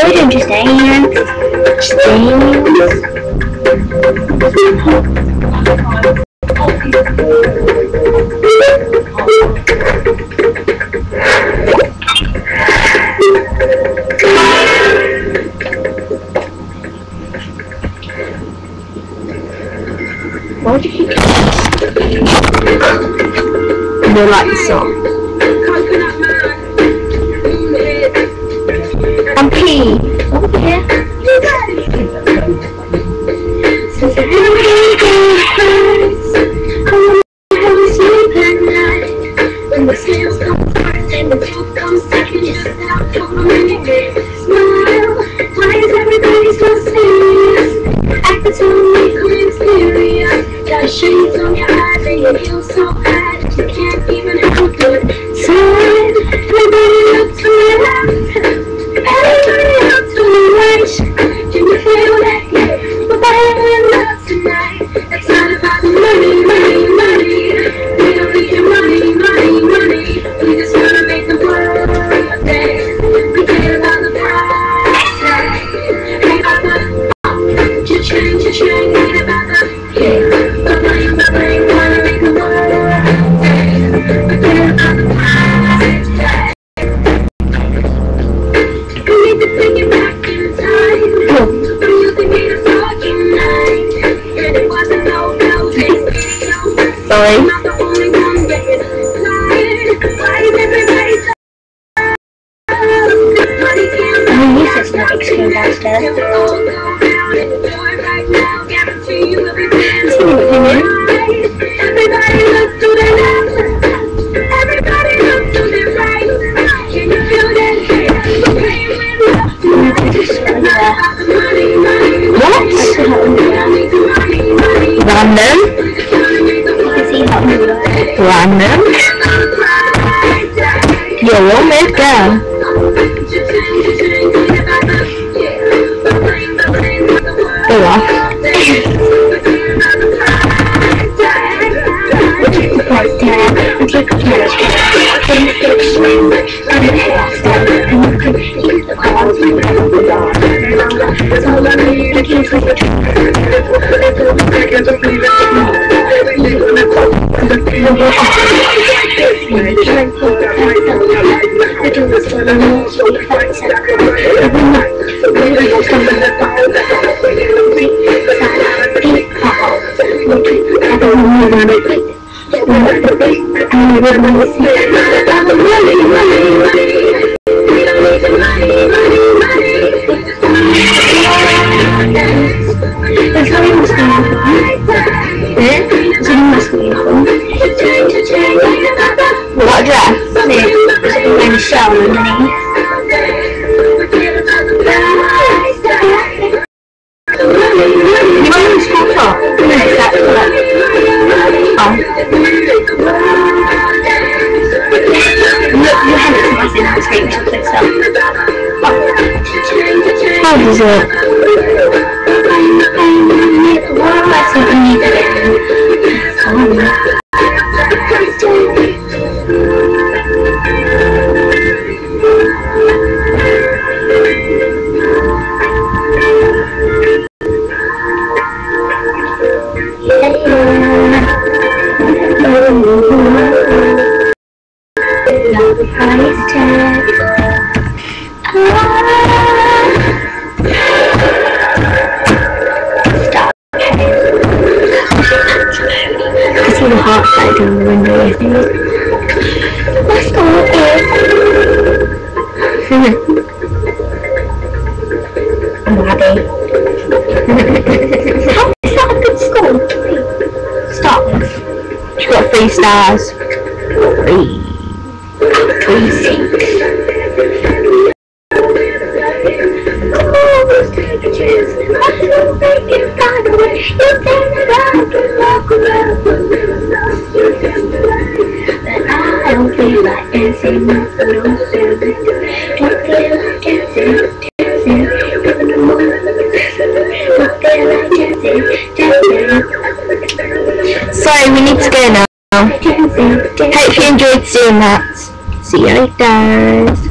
Yeah, we can just dance. Just dance. Why would you keep they like the song. I'm P. Over here. Since I have a sleep at night. When the scales come first and the truth comes second, just stop for a minute. Smile. Why is everybody so serious? Acting so mysterious. Got shades on your eyes and you feel so bad that you can't even have a good sign. Everybody look to the left, everybody look to the right. Can you feel that? We're buying love tonight. It's not about the money, money, money. We don't need your money, money, money. We just wanna make the world dance. We care about the price tag. Ain't about the cha-ching, cha-ching. Ain't about the sorry. This not extreme downstairs. Everybody look to the left. Everybody look to the right. Can you feel that? What? Random? Random? You're a weird girl. Go off. What dress? And shower underneath. You want to school top? No, that's correct. Oh. Look, your head is massive in the screen, we should fix that. How does it? That's what we need to do. Outside on the window, I think. Let's go I'm happy. How is that a good score? Stop. She got 3 stars. 3, 6. I don't feel like dancing, no service. Don't feel like dancing, dancing. Don't feel like dancing, dancing. Sorry, we need to go now. Hope you enjoyed seeing that. See you later.